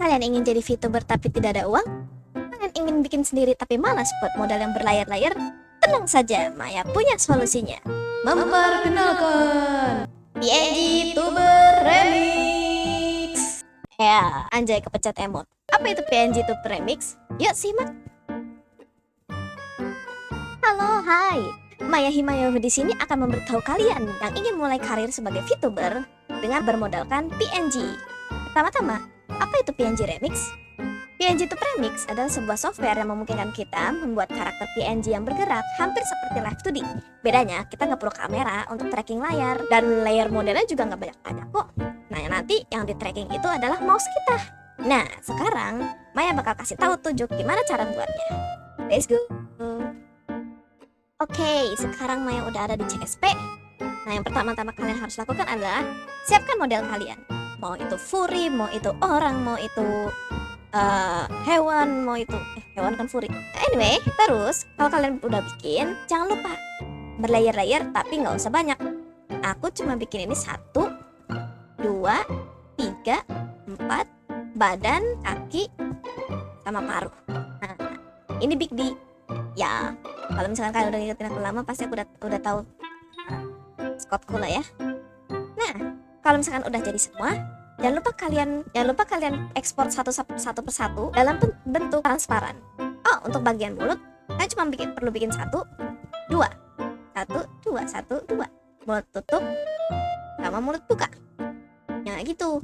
Kalian ingin jadi VTuber tapi tidak ada uang? Kalian ingin bikin sendiri tapi malas buat modal yang berlayar-layar? Tenang saja, Maya punya solusinya. Memperkenalkan PNG Tuber Remix. Ya, anjay kepencet emot. Apa itu PNG Tuber Remix? Yuk simak. Halo, hai. Maya Himayohu di sini akan memberitahu kalian yang ingin mulai karir sebagai VTuber dengan bermodalkan PNG. Pertama-tama, apa itu PNG Remix? PNG Tuber Remix adalah sebuah software yang memungkinkan kita membuat karakter PNG yang bergerak hampir seperti live 2D. Bedanya, kita nggak perlu kamera untuk tracking layar, dan layer modelnya juga nggak banyak-banyak kok. Nah, nanti yang di tracking itu adalah mouse kita. Nah, sekarang Maya bakal kasih tahu tunjuk gimana cara buatnya. Let's go. Oke, sekarang Maya udah ada di CSP. Nah, yang pertama-tama kalian harus lakukan adalah siapkan model kalian. Mau itu furry, mau itu orang, mau itu hewan, mau itu hewan kan furry. Anyway, terus kalau kalian udah bikin, jangan lupa berlayer-layer tapi nggak usah banyak. Aku cuma bikin ini 1, 2, 3, 4 badan, kaki, sama paruh. Nah, ini Big D. Ya, kalau misalkan kalian udah ngikutin aku lama, pasti aku udah tahu Scottku lah ya. Nah, kalau misalkan udah jadi semua, jangan lupa kalian ekspor satu persatu dalam bentuk transparan. Oh, untuk bagian mulut, kalian cuma perlu bikin 1, 2, 1, 2, 1, 2. Mulut tutup sama mulut buka. Nah, gitu.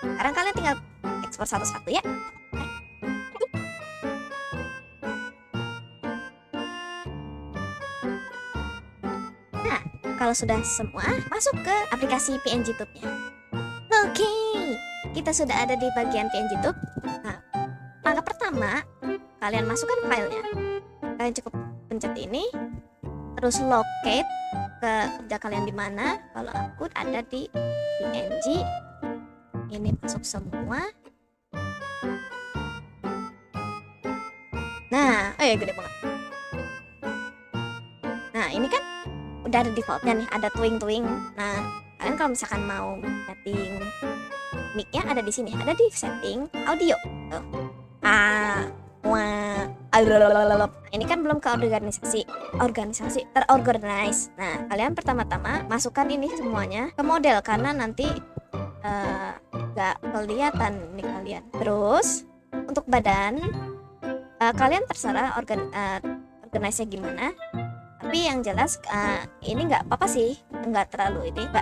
Sekarang kalian tinggal ekspor satu-satu ya. Nah, kalau sudah semua, masuk ke aplikasi PNG Tube-nya. Oke, kita sudah ada di bagian PNG Tube. Nah, langkah pertama, kalian masukkan filenya. Kalian cukup pencet ini, terus locate ke kerja kalian di mana. Kalau aku ada di PNG, ini masuk semua. Nah, gede banget. Nah, ini kan udah ada defaultnya nih, ada twing-twing. Nah, kalian kalau misalkan mau setting mic-nya ada di sini, ada di setting audio. Tuh. Ini kan belum ke organisasi terorganize. Nah, kalian pertama-tama masukkan ini semuanya ke model karena nanti nggak kelihatan nih kalian. Terus untuk badan kalian terserah organize-nya gimana. Tapi yang jelas ini nggak apa-apa sih, nggak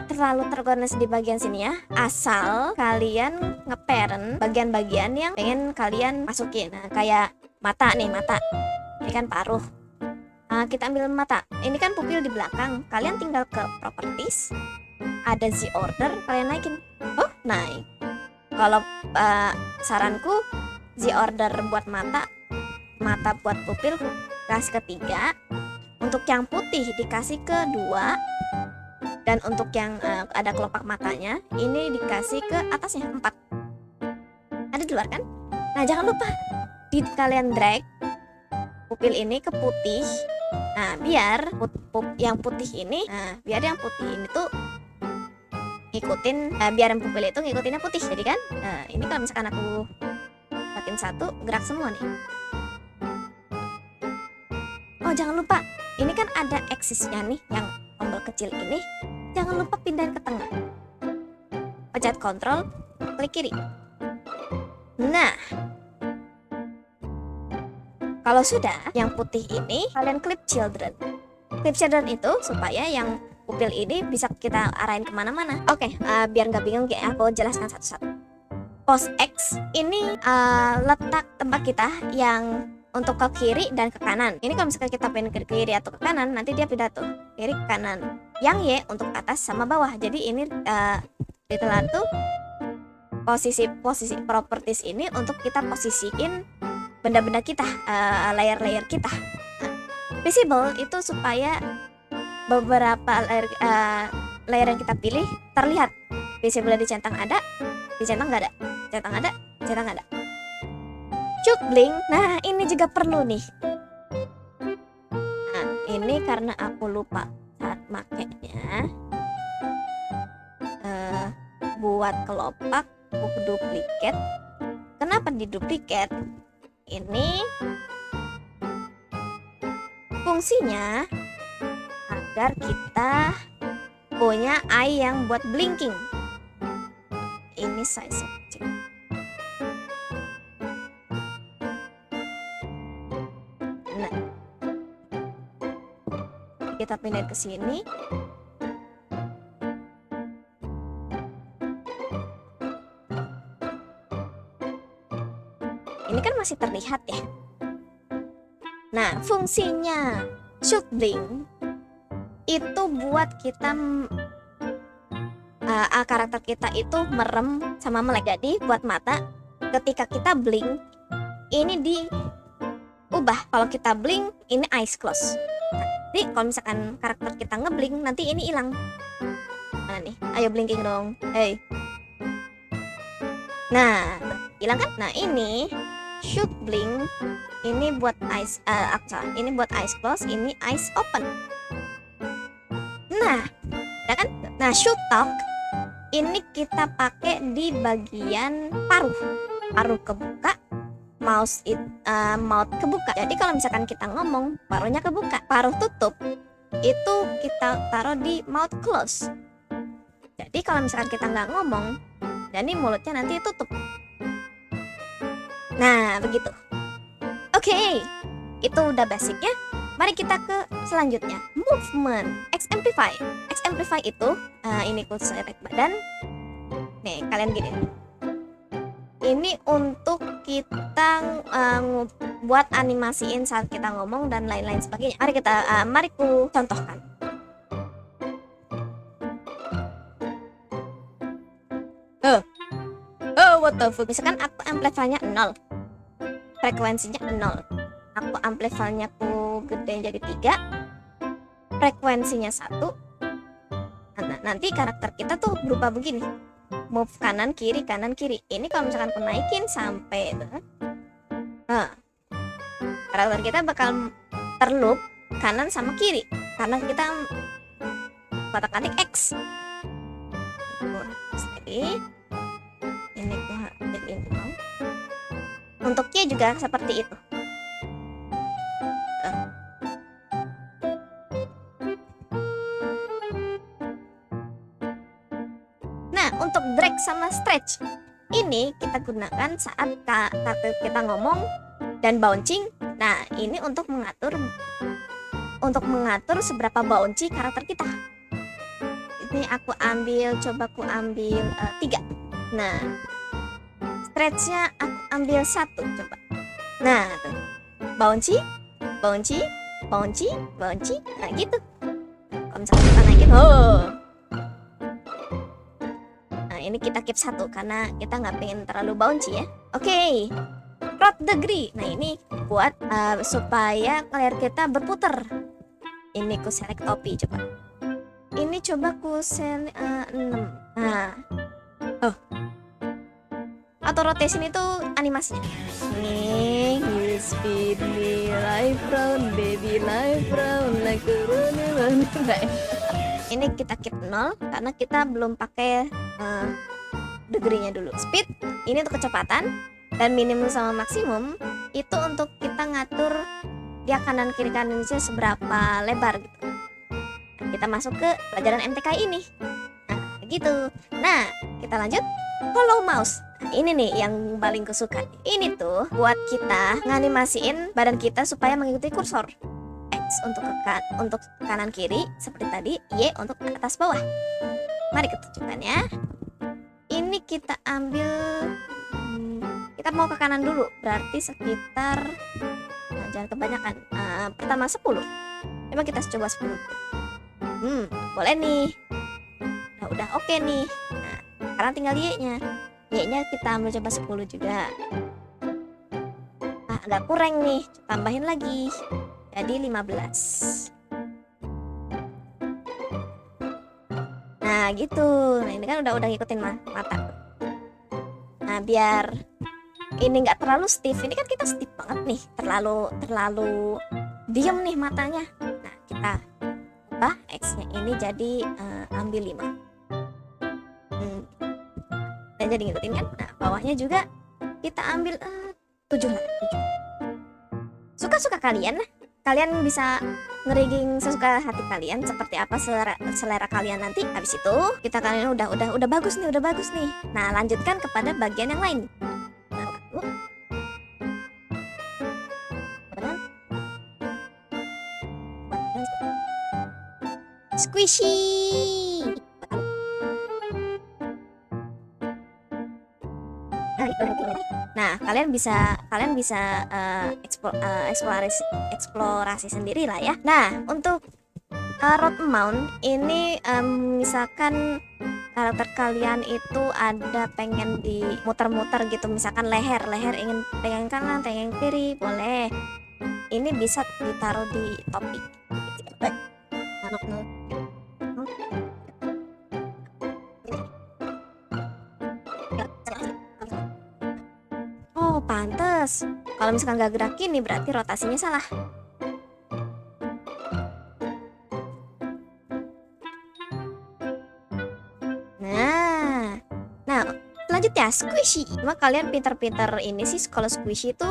terlalu terorganize di bagian sini ya, asal kalian ngeparent bagian-bagian yang pengen kalian masukin. Nah, kayak mata nih, ini kan paruh. Kita ambil mata, ini kan pupil di belakang. Kalian tinggal ke properties, ada Z order, kalian naikin. Oh, naik. Kalau saranku Z order buat mata buat pupil kasih ke 3. Untuk yang putih dikasih ke 2, dan untuk yang ada kelopak matanya ini dikasih ke atasnya 4. Ada di luar kan? Nah, jangan lupa kalian drag pupil ini ke putih. Nah, biar yang putih ini tuh ngikutin, biar yang pupil itu ngikutinnya putih. Jadi kan ini kalau misalkan aku makin 1, gerak semua nih. Oh, jangan lupa, ini kan ada axisnya nih, yang tombol kecil ini. Jangan lupa pindahin ke tengah. Pencet Ctrl, klik kiri. Nah, kalau sudah, yang putih ini kalian clip children. Clip children itu supaya yang pupil ini bisa kita arahin kemana-mana. Oke, biar nggak bingung ya, aku jelaskan satu-satu. Pose X ini letak tempat kita yang untuk ke kiri dan ke kanan. Ini kalau misalkan kita pengen ke kiri atau ke kanan, nanti dia pindah tuh kiri ke kanan. Yang Y untuk atas sama bawah. Jadi ini ditelan tuh posisi properties ini untuk kita posisiin benda-benda kita, layer-layer kita. Visible itu supaya beberapa layer yang kita pilih terlihat. Visible dicentang ada, dicentang nggak ada, centang ada, centang nggak ada. Cuk blink, nah ini juga perlu nih. Nah, ini karena aku lupa saat makainya, buat kelopak aku duplikat. Kenapa di duplicate? Ini fungsinya agar kita punya eye yang buat blinking. Ini size kecil. Nah, kita pindah ke sini. Ini kan masih terlihat ya. Nah, fungsinya shoot blink itu buat kita karakter kita itu merem sama melek. Jadi buat mata ketika kita blink ini diubah. Kalau kita blink ini eyes close. Jadi kalau misalkan karakter kita ngeblink nanti ini hilang. Nah nih, ayo blinking dong. Hey. Nah, hilang kan? Nah, ini shoot blink ini buat eyes ini buat eyes close, ini eyes open. Nah, ya kan? Nah, shoot talk ini kita pakai di bagian paruh. Paruh kebuka, mouth kebuka. Jadi kalau misalkan kita ngomong, paruhnya kebuka. Paruh tutup itu kita taruh di mouth close. Jadi kalau misalkan kita nggak ngomong, jadi mulutnya nanti tutup. Nah, begitu. Oke, itu udah basicnya. Mari kita ke selanjutnya, movement X Amplify. X Amplify itu ini ku select badan. Nih, kalian gini. Ini untuk kita buat animasiin saat kita ngomong dan lain-lain sebagainya. Mari ku contohkan. What the fuck? Misalkan aku amplifiernya 0, frekuensinya 0. Aku amplifiernya ku gede jadi 3, frekuensinya 1. Nah, nanti karakter kita tuh berupa begini, move kanan kiri. Ini kalau misalkan aku naikin sampai karakter kita bakal terloop kanan sama kiri karena kita kotak-atik X. Jadi ini jadiin mau. Untuk Y juga seperti itu. Nah, untuk drag sama stretch ini kita gunakan saat kita ngomong dan bouncing. Nah, ini untuk mengatur seberapa bouncy karakter kita. Ini aku ambil 3. Nah, stretchnya aku ambil 1 coba. Nah, tuh. Bouncy. Nah, gitu. Kalau misalnya kita naikin, nah, ini kita keep 1 karena kita nggak pengen terlalu bouncy ya. Oke. Rot degree. Nah, ini buat supaya layar kita berputar. Ini ku select topi coba. Ini coba ku 6. Nah. Atau rotation itu animasinya. Nih, you speed me life round, baby life round like a running. Ini kita keep 0 karena kita belum pakai degree-nya dulu. Speed ini untuk kecepatan dan minimum sama maksimum itu untuk kita ngatur dia kanan kiri kanannya seberapa lebar gitu. Nah, kita masuk ke pelajaran MTK ini. Nah, gitu. Nah, kita lanjut. Follow mouse. Nah, ini nih yang paling kusuka. Ini tuh buat kita nganimasiin badan kita supaya mengikuti kursor. X untuk kanan kiri seperti tadi, Y untuk atas bawah. Mari kita tunjukkan ya. Ini kita ambil, kita mau ke kanan dulu, berarti sekitar, jangan kebanyakan. Pertama 10. Coba kita coba 10. Boleh nih. Nah, udah oke nih. Nah, sekarang tinggal Y-nya. Y-nya kita ambil coba 10 juga. Nah, agak kurang nih, tambahin lagi. Jadi 15. Nah, gitu. Nah, ini kan udah ngikutin mata. Nah, biar ini nggak terlalu stiff. Ini kan kita stiff banget nih. Terlalu diem nih matanya. Nah, kita ubah X-nya ini jadi ambil 5. Dan jadi ngikutin kan. Nah, bawahnya juga kita ambil 7 lah, 7. Suka-suka kalian. Kalian bisa ngerigging sesuka hati kalian, seperti apa selera kalian nanti. Habis itu kita kalian udah bagus nih, udah bagus nih. Nah, lanjutkan kepada bagian yang lain. Nah, lalu squishy. Nah, kalian bisa eksplorasi sendiri lah ya. Nah, untuk road mount ini misalkan karakter kalian itu ada pengen dimuter-muter gitu, misalkan leher ingin pengen kanan, pengen kiri, boleh. Ini bisa ditaruh di topi. Oh, pantes. Kalau misalkan gak gerakin nih berarti rotasinya salah. Nah, selanjutnya squishy. Cuma kalian pinter-pinter ini sih kalau squishy itu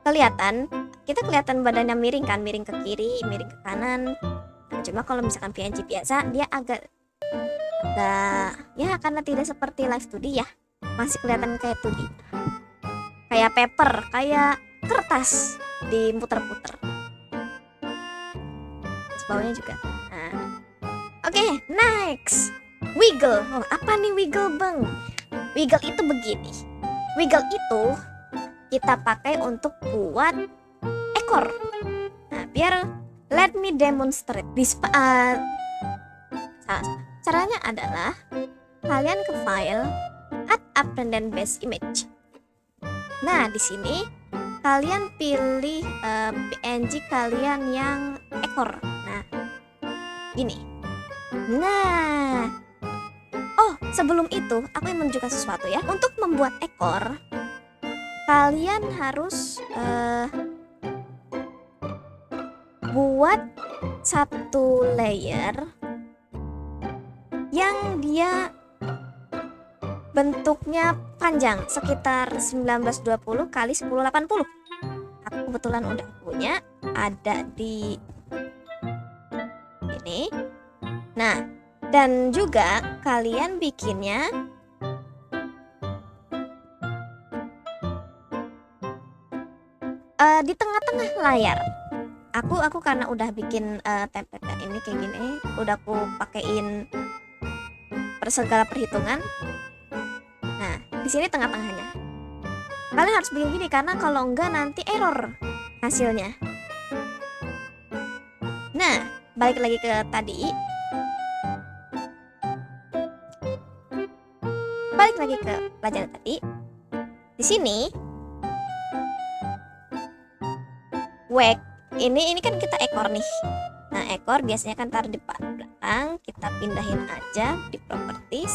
kelihatan badannya miring kan, miring ke kiri, miring ke kanan. Nah, cuma kalau misalkan PNG biasa dia agak ya karena tidak seperti live 2D ya, masih kelihatan kayak 2D, kayak paper, kayak kertas diputer-puter. Bawahnya juga. Nah, oke, next wiggle. Oh, apa nih wiggle bang? Wiggle itu begini. Wiggle itu kita pakai untuk buat ekor. Nah, biar let me demonstrate. Caranya adalah kalian ke file, add appended base image. Nah, di sini kalian pilih PNG kalian yang ekor. Nah, gini. Nah, oh sebelum itu aku ingin menunjukkan sesuatu ya. Untuk membuat ekor, kalian harus buat satu layer yang dia bentuknya panjang, sekitar 1920 kali 1080. Aku kebetulan udah punya, ada di ini. Nah, dan juga kalian bikinnya di tengah-tengah layar. Aku karena udah bikin template ini kayak gini, udah aku pakein segala perhitungan. Nah, di sini tengah-tengahnya. Kalian harus bikin gini karena kalau enggak nanti error hasilnya. Nah, balik lagi ke tadi. Balik lagi ke pelajaran tadi. Di sini wag ini kan kita ekor nih. Nah, ekor biasanya kan taruh di belakang, kita pindahin aja di properties.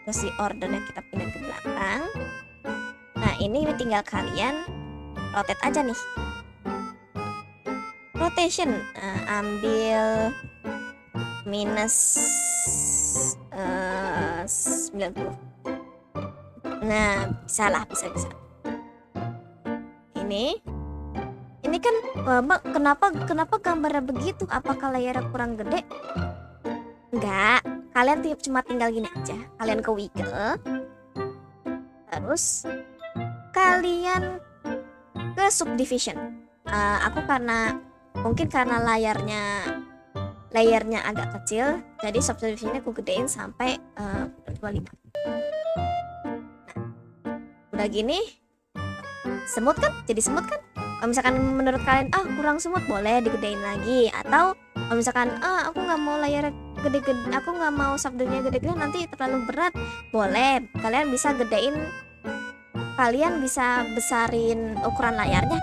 Terus di ordernya kita pindah ke belakang. Nah, ini tinggal kalian rotate aja nih. Rotation, ambil minus 90. Nah, bisa. Ini kan kenapa gambarnya begitu? Apakah layarnya kurang gede? Enggak, kalian cuma tinggal gini aja. Kalian ke wiggle, terus kalian ke subdivision. Aku mungkin karena layarnya agak kecil, jadi subdivisionnya aku gedein sampai 25. Nah, udah gini, semut kan? Jadi semut kan? Kalau misalkan menurut kalian kurang semut, boleh digedein lagi. Atau kalau misalkan aku nggak mau layar gede-gede, aku nggak mau subdivisionnya gede-gede, nanti terlalu berat, boleh. Kalian bisa besarin ukuran layarnya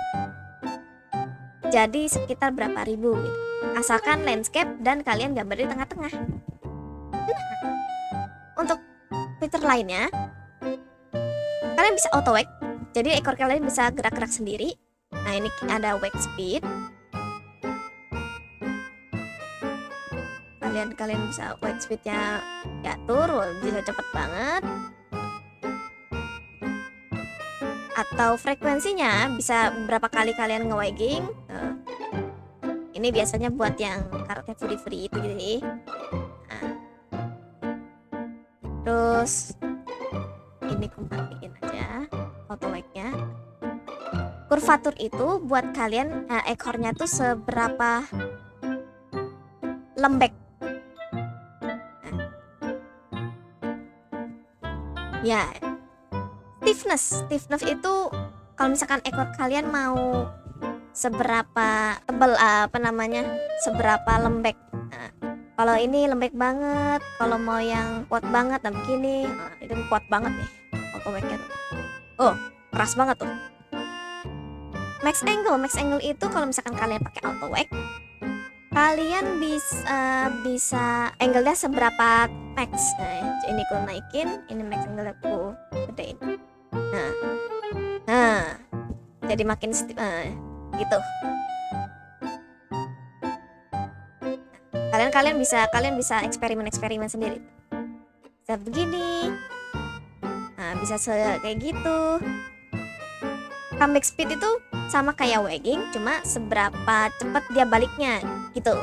jadi sekitar berapa ribu gitu. Asalkan landscape dan kalian gambar di tengah-tengah. Untuk fitur lainnya, kalian bisa auto wag. Jadi ekor kalian bisa gerak-gerak sendiri. Nah, ini ada wag speed. Kalian bisa wag speednya diatur, bisa cepet banget. atau frekuensinya bisa berapa kali kalian nge-wagging. Ini biasanya buat yang karakter free itu gitu sih. Nah, terus ini kembaliin aja auto wag-nya. Kurvatur itu buat kalian ekornya tuh seberapa lembek. Ya, stiffness itu kalau misalkan ekor kalian mau seberapa tebal, seberapa lembek. Nah, kalau ini lembek banget, kalau mau yang kuat banget, nah begini, itu kuat banget nih auto wag-nya tuh. Oh, keras banget tuh. Max angle itu kalau misalkan kalian pakai auto wag, kalian bisa angle-nya seberapa max. Nah, ini aku naikin, ini max angle aku gedein. Nah, jadi makin gitu. Kalian bisa eksperimen sendiri. Bisa begini. Nah, bisa kayak gitu. Comeback speed itu sama kayak wagging, cuma seberapa cepat dia baliknya gitu.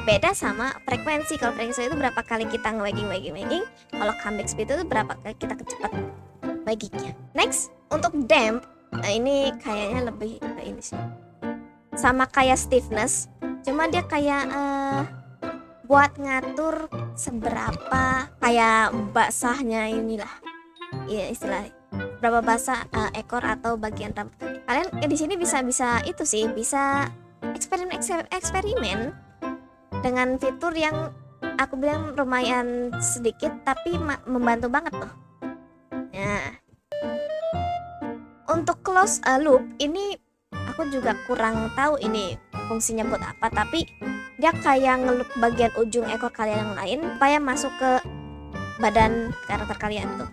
Beda sama frekuensi. Kalau frekuensi itu berapa kali kita nge-wagging. Kalau comeback speed itu berapa kali kita kecepat waggingnya. Next, untuk damp, nah ini kayaknya lebih ke ini sih. Sama kayak stiffness, cuma dia kayak buat ngatur seberapa kayak basahnya inilah. Iya istilahnya. Berapa basah ekor atau bagian rambut kalian. Di sini bisa itu sih, bisa eksperimen dengan fitur yang aku bilang lumayan sedikit tapi membantu banget tuh. Nah, untuk close loop ini aku juga kurang tahu ini fungsinya buat apa, tapi dia kayak ngeloop bagian ujung ekor kalian yang lain supaya masuk ke badan karakter kalian tuh.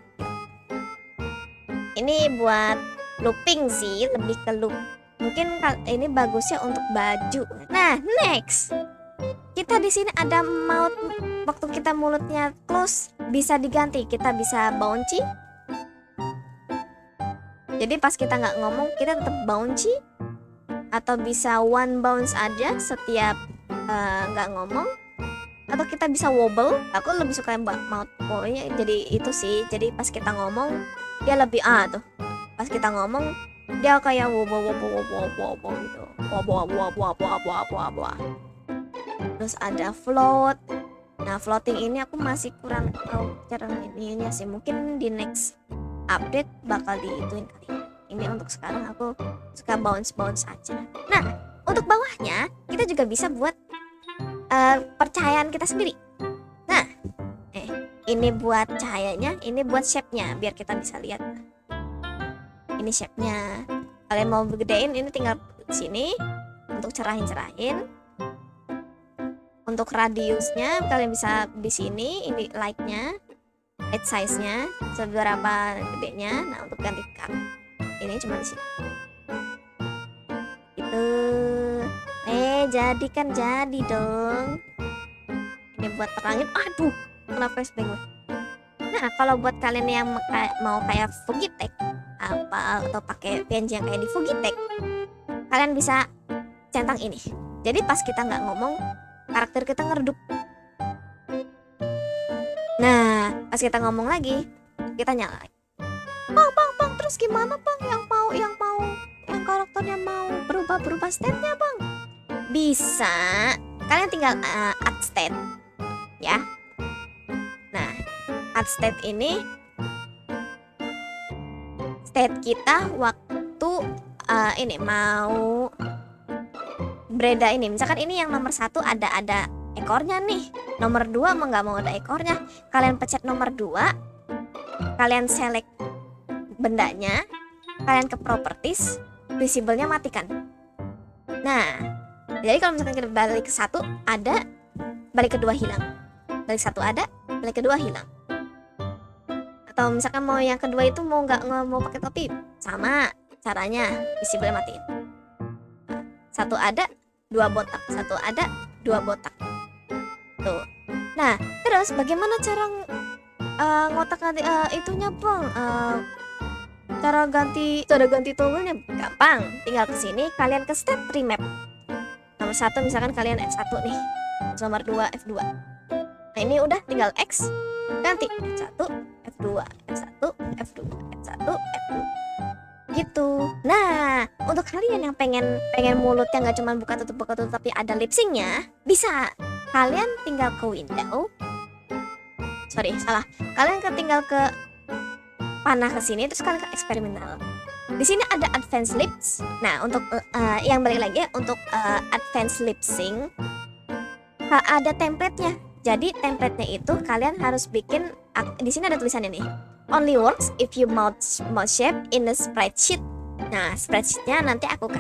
Ini buat looping sih, lebih ke loop. Mungkin ini bagusnya untuk baju. Nah, next. Kita di sini ada mouth. Waktu kita mulutnya close bisa diganti. Kita bisa bouncy. Jadi pas kita nggak ngomong, kita tetap bouncy. Atau bisa one bounce aja setiap nggak ngomong. Atau kita bisa wobble. Aku lebih suka yang mouth pokoknya. Jadi itu sih. Jadi pas kita ngomong dia lebih tuh. Pas kita ngomong dia kayak wobble gitu. Wobble. Terus ada float. Nah, floating ini aku masih kurang tahu cara ininya sih. Mungkin di next update bakal diituin kali. Ini untuk sekarang aku suka bounce aja. Nah, untuk bawahnya kita juga bisa buat percahayaan kita sendiri. Nah, ini buat cahayanya, ini buat shape-nya biar kita bisa lihat. Ini shape-nya. Kalian mau gedein ini tinggal sini untuk cerahin. Untuk radiusnya kalian bisa di sini, ini light-nya, light size-nya seberapa gedenya. Nah, untuk ganti cut ini cuma di sini. Itu jadi dong. Ini buat terangin. Aduh, kena flashbang gue. Nah, kalau buat kalian yang mau kayak Fugitech atau pakai PNG yang kayak di Fugitech, kalian bisa centang ini. Jadi pas kita nggak ngomong, karakter kita ngeredup. Nah, pas kita ngomong lagi, kita nyalain. Bang, terus gimana bang? Yang karakternya mau berubah state-nya bang? Bisa. Kalian tinggal add state, ya. Nah, add state ini state kita waktu ini mau Breda ini. Misalkan ini yang nomor 1 ada ekornya nih. Nomor 2 mau nggak mau ada ekornya. Kalian pencet nomor 2. Kalian select bendanya. Kalian ke properties. Visible-nya matikan. Nah, jadi kalau misalkan kita balik ke 1 ada, balik ke 2 hilang. Balik 1 ada, balik ke 2 hilang. Atau misalkan mau yang kedua itu mau pakai topi, sama caranya, visible matiin. 1 ada, 2 botak, 1 ada, 2 botak. Tuh. Nah, terus bagaimana cara ngotak itunya bang? Cara ganti toolnya gampang. Tinggal ke sini, kalian ke step remap. Nomor 1 misalkan kalian F1 nih. Nomor 2 F2. Nah, ini udah tinggal X, ganti F1, F2, F1, F2, F1, F2. Gitu. Nah, untuk kalian yang pengen mulutnya nggak cuma buka tutup tapi ada lip syncnya, bisa. Kalian tinggal ke window. Sorry, salah. Kalian tinggal ke panah ke sini, terus kalian ke eksperimental. Di sini ada advanced lips. Nah, untuk yang balik lagi untuk advanced lip sync ada template-nya. Jadi template-nya itu kalian harus bikin. Di sini ada tulisannya nih. Only works if you mouse shape in the spreadsheet. Nah, spreadsheetnya nanti aku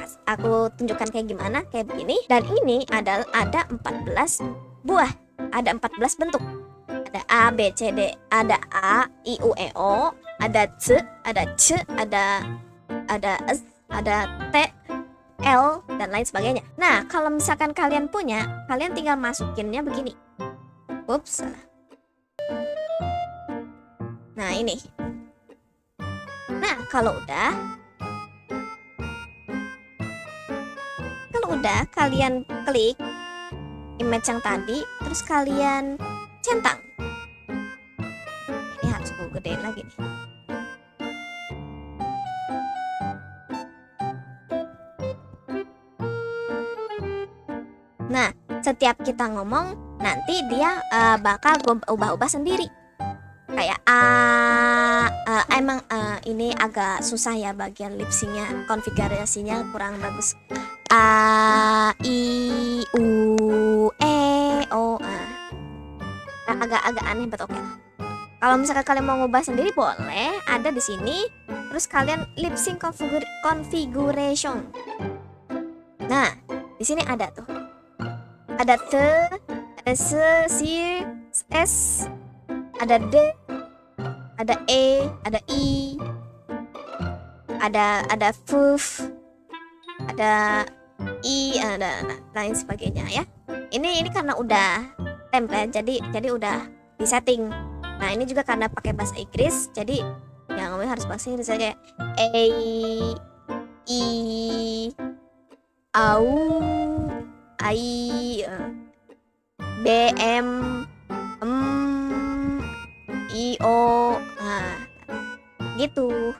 tunjukkan kayak gimana, kayak begini. Dan ini ada 14 buah, ada 14 bentuk. Ada A, B, C, D, ada A, I, U, E, O, ada C, ada C, ada S, ada T, L, dan lain sebagainya. Nah, kalau misalkan kalian punya, kalian tinggal masukinnya begini. Ups, salah. Nah, ini. Nah, kalau udah kalian klik image yang tadi, terus kalian centang. Ini harus gue gedein lagi nih. Nah, setiap kita ngomong, nanti dia bakal ubah-ubah sendiri. Kayak emang ini agak susah ya bagian lip syncnya, konfigurasinya kurang bagus. A, I, U, E, O. Agak aneh, but oke. Kalau misalkan kalian mau ngubah sendiri boleh, ada di sini. Terus kalian lip sync configuration. Nah, di sini ada tuh. Ada T, ada C, S, ada D, ada E, ada I, ada F, ada I, ada lain sebagainya ya. Ini karena udah template, jadi udah disetting. Nah, ini juga karena pakai bahasa Inggris, jadi yang ngomongnya harus bahasa Inggris aja. A, I, AU, I, B, M, I, O. Nah, gitu.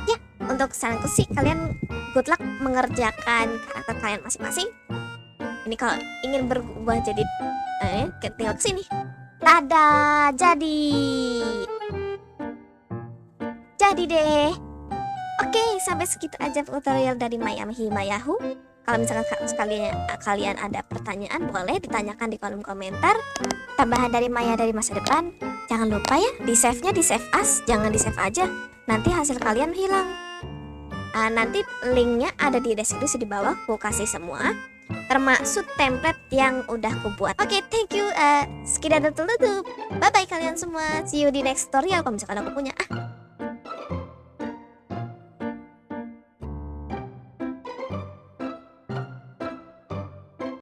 Ya, untuk saranku sih kalian good luck mengerjakan karakter kalian masing-masing. Ini kalau ingin berubah jadi tinggal kesini. Tada, jadi deh. Oke, sampai segitu aja tutorial dari Mayami Mayahu. Kalau misalkan kalian ada pertanyaan, boleh ditanyakan di kolom komentar. Tambahan dari Maya dari masa depan, jangan lupa ya, di save-nya di save as, jangan di save aja. Nanti hasil kalian hilang. Nanti linknya ada di deskripsi di bawah, aku kasih semua, termasuk template yang udah aku buat. Oke, thank you. Sekian dulu. Bye bye kalian semua. See you di next tutorial kalau misalkan aku punya.